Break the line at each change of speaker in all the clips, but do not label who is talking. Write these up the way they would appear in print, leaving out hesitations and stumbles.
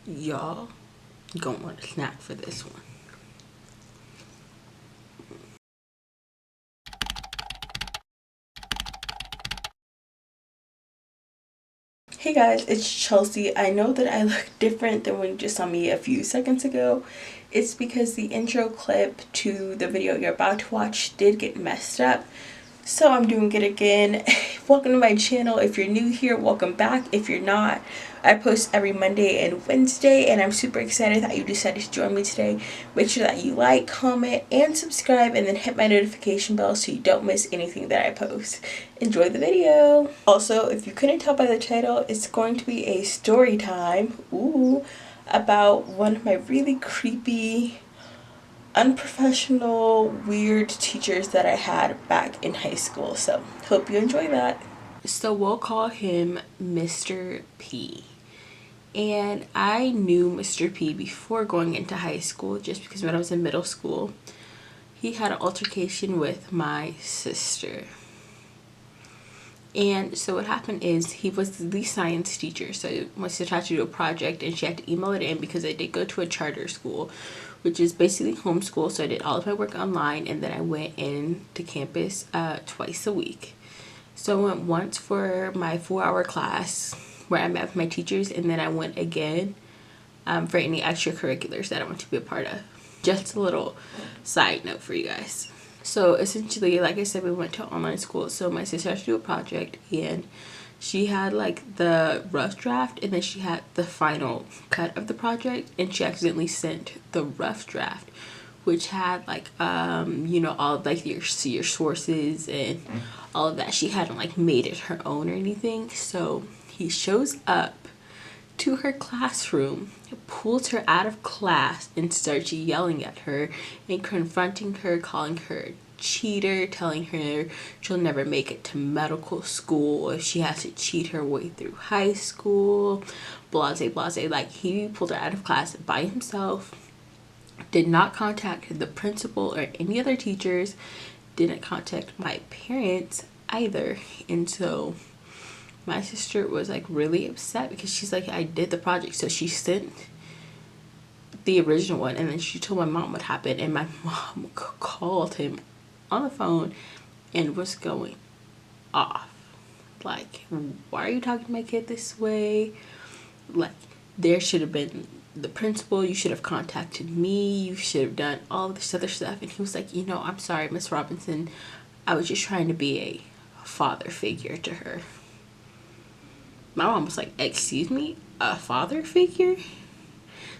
Y'all gonna want a snack for this one. Hey guys, it's Chelsea. I know that I look different than when you just saw me a few seconds ago. It's because the intro clip to the video you're about to watch did get messed up. So I'm doing it again. Welcome to my channel. If you're new here, welcome back. If you're not, I post every Monday and Wednesday, and I'm super excited that you decided to join me today. Make sure that you like, comment, and subscribe, and then hit my notification bell so you don't miss anything that I post. Enjoy the video. Also, if you couldn't tell by the title, it's going to be a story time, about one of my really creepy, unprofessional, weird teachers that I had back in high school. So, hope you enjoy that. So, we'll call him Mr. P. And I knew Mr. P before going into high school, just because when I was in middle school, he had an altercation with my sister. And so what happened is, he was the science teacher. So my sister had to do a project and she had to email it in because I did go to a charter school, which is basically homeschool. So I did all of my work online, and then I went in to campus twice a week. So I went once for my 4-hour class where I met with my teachers, and then I went again for any extracurriculars that I want to be a part of. Just a little side note for you guys. So essentially, like I said, we went to online school. So my sister had to do a project, and she had like the rough draft, and then she had the final cut of the project, and she accidentally sent the rough draft, which had like all of like your sources and all of that. She hadn't like made it her own or anything. So he shows up to her classroom, pulls her out of class, and starts yelling at her and confronting her, calling her a cheater, telling her she'll never make it to medical school if she has to cheat her way through high school, blase blase. Like, he pulled her out of class by himself, did not contact the principal or any other teachers, didn't contact my parents either. And so my sister was like really upset because she's like, I did the project. So she sent the original one, and then she told my mom what happened, and my mom called him on the phone and was going off. Like, why are you talking to my kid this way? Like, there should have been the principal, you should have contacted me, you should have done all this other stuff. And he was like, I'm sorry, Miss Robinson, I was just trying to be a father figure to her. My mom was like, excuse me, a father figure?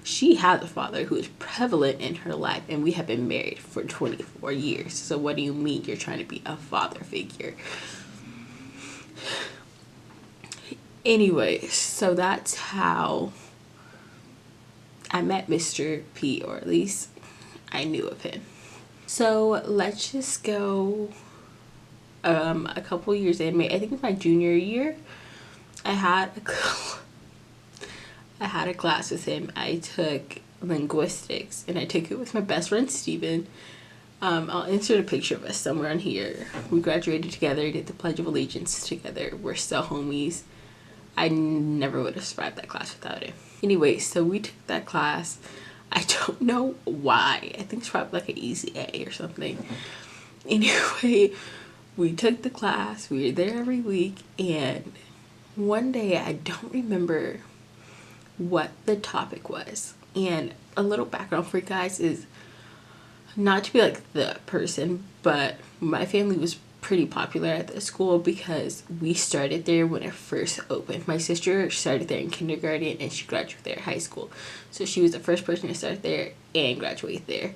She has a father who is prevalent in her life, and we have been married for 24 years. So what do you mean you're trying to be a father figure? Anyway, so that's how I met Mr. P, or at least I knew of him. So let's just go a couple years in. I think my junior year, I had a class with him. I took linguistics, and I took it with my best friend Steven. I'll insert a picture of us somewhere on here. We graduated together, did the Pledge of Allegiance together. We're still homies. I never would have survived that class without him. Anyway, so we took that class. I don't know why. I think it's probably like an easy A or something. Anyway, we took the class. We were there every week, and one day, I don't remember what the topic was. And a little background for you guys is, not to be like the person, but my family was pretty popular at the school because we started there when it first opened. My sister started there in kindergarten, and she graduated there in high school. So she was the first person to start there and graduate there.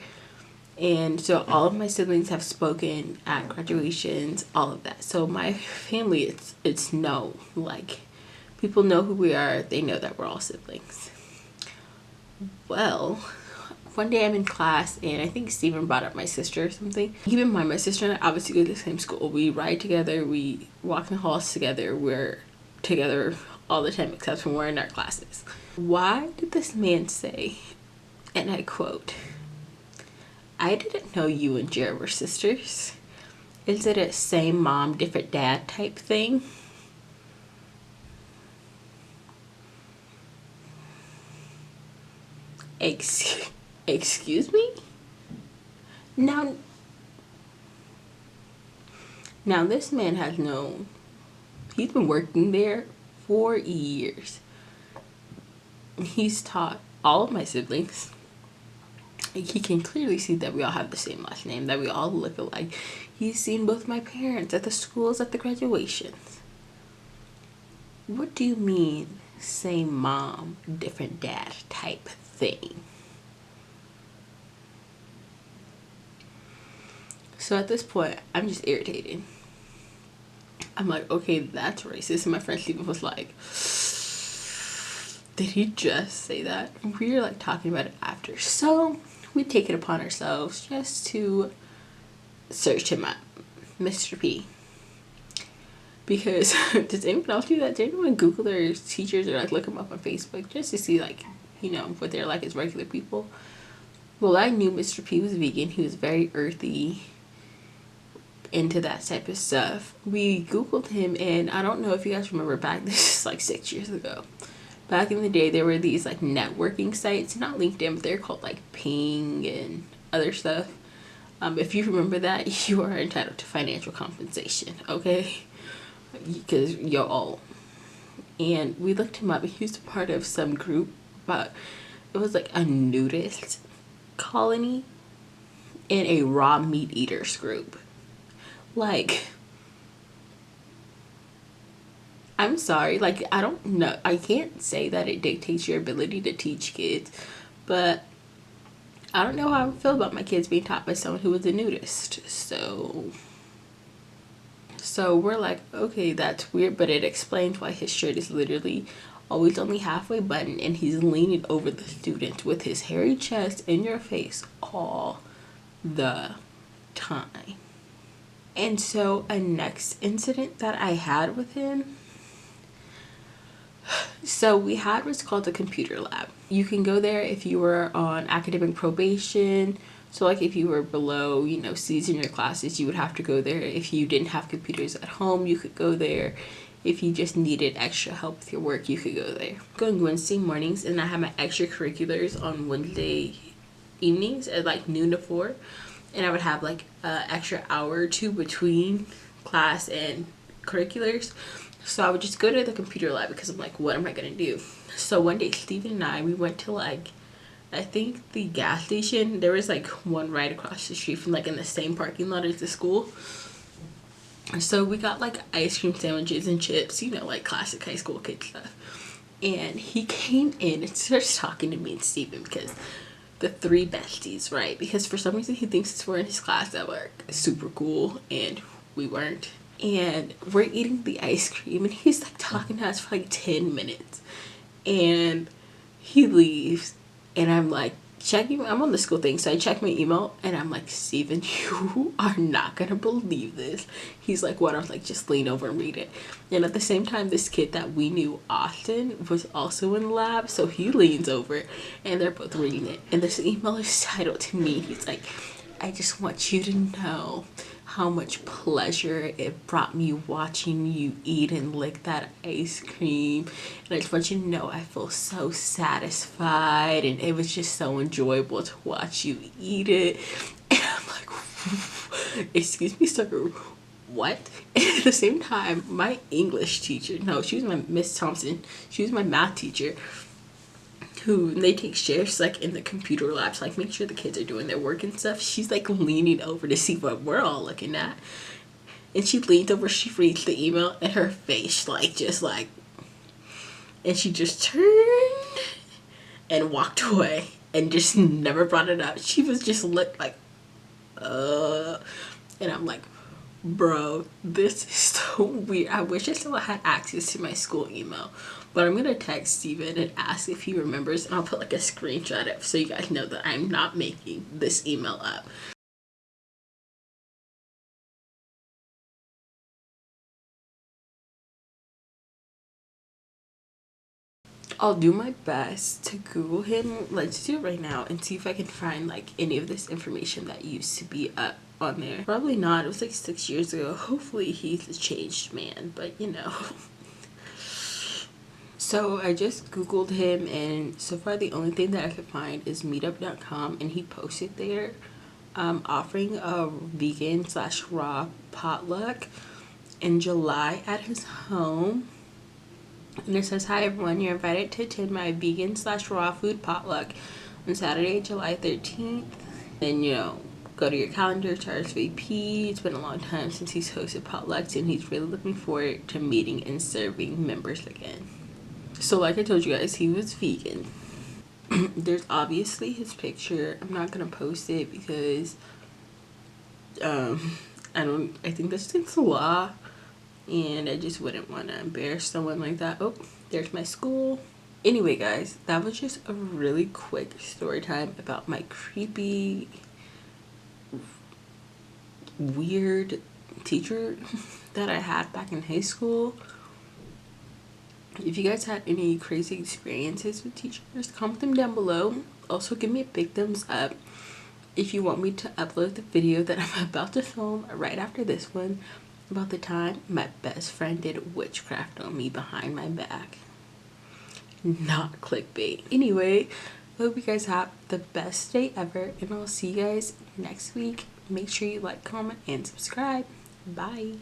And so all of my siblings have spoken at graduations, all of that. So my family, it's known. Like, people know who we are. They know that we're all siblings. Well, one day I'm in class, and I think Steven brought up my sister or something. Keep in mind, my sister and I obviously go to the same school. We ride together. We walk in the halls together. We're together all the time except when we're in our classes. Why did this man say, and I quote, "I didn't know you and Jared were sisters. Is it a same mom, different dad type thing?" Excuse me? Now, this man has known, he's been working there for years. He's taught all of my siblings. He can clearly see that we all have the same last name, that we all look alike. He's seen both my parents at the schools, at the graduations. What do you mean, same mom, different dad type thing? So at this point, I'm just irritated. I'm like, okay, that's racist. And my friend Steven was like, did he just say that? And we were like talking about it after. So we take it upon ourselves just to search him up, Mr. P. Because does anyone else do that? Does anyone Google their teachers or like look them up on Facebook just to see like, you know, what they're like as regular people? Well, I knew Mr. P was vegan. He was very earthy, into that type of stuff. We Googled him, and I don't know if you guys remember back, this is like 6 years ago. Back in the day, there were these like networking sites, not LinkedIn, but they're called like Ping and other stuff. If you remember that, you are entitled to financial compensation, okay? Because you're old. And we looked him up. He was a part of some group, but it was like a nudist colony and a raw meat eaters group. Like, I'm sorry, like, I don't know, I can't say that it dictates your ability to teach kids, but I don't know how I feel about my kids being taught by someone who was a nudist. So we're like, okay, that's weird, but it explains why his shirt is literally always only halfway buttoned and he's leaning over the student with his hairy chest in your face all the time. And so a next incident that I had with him, so we had what's called a computer lab. You can go there if you were on academic probation. So like if you were below, you know, C's in your classes, you would have to go there. If you didn't have computers at home, you could go there. If you just needed extra help with your work, you could go there. Going Wednesday mornings, and I had my extracurriculars on Wednesday evenings at like noon to 4. And I would have like an extra hour or two between class and curriculars. So I would just go to the computer lab because I'm like, what am I going to do? So one day, Steven and I, we went to like, I think the gas station. There was like one right across the street from like in the same parking lot as the school. So we got like ice cream sandwiches and chips, you know, like classic high school kid stuff. And he came in and starts talking to me and Steven because the three besties, right? Because for some reason he thinks we're in his class at work. Super cool, and we weren't. And we're eating the ice cream, and he's like talking to us for like 10 minutes. And he leaves, and I'm like checking, I'm on the school thing, so I check my email, and I'm like, Steven, you are not gonna believe this. He's like, what? I was like, just lean over and read it. And at the same time, this kid that we knew, Austin, was also in the lab, so he leans over, and they're both reading it. And this email is titled to me. He's like, I just want you to know how much pleasure it brought me watching you eat and lick that ice cream. And I just want you to know I feel so satisfied, and it was just so enjoyable to watch you eat it. And I'm like, excuse me, sir, what? And at the same time, my English teacher, no, she was my Miss Thompson, she was my math teacher, who they take shifts like in the computer labs, like make sure the kids are doing their work and stuff. She's like leaning over to see what we're all looking at, and she leans over, she reads the email, and her face like just like, and she just turned and walked away and just never brought it up. She was just looked like and I'm like, bro, this is so weird. I wish I still had access to my school email. But I'm going to text Steven and ask if he remembers. And I'll put like a screenshot up so you guys know that I'm not making this email up. I'll do my best to Google him. Let's do it right now and see if I can find like any of this information that used to be up on there. Probably not. It was like 6 years ago. Hopefully he's a changed man, but you know. So I just googled him, and so far the only thing that I could find is meetup.com, and he posted there offering a vegan slash raw potluck in July at his home. And it says, "Hi everyone, you're invited to attend my vegan slash raw food potluck on Saturday, July 13th. And go to your calendar to RSVP. It's been a long time since he's hosted potlucks, and he's really looking forward to meeting and serving members again." So like I told you guys, he was vegan. There's obviously his picture. I'm not gonna post it because I think that's against the law, and I just wouldn't want to embarrass someone like that. Oh, there's my school. Anyway, guys, that was just a really quick story time about my creepy, weird teacher that I had back in high school. If you guys had any crazy experiences with teachers, comment them down below. Also, give me a big thumbs up if you want me to upload the video that I'm about to film right after this one about the time my best friend did witchcraft on me behind my back. Not clickbait. Anyway, I hope you guys have the best day ever, and I'll see you guys next week. Make sure you like, comment, and subscribe. Bye.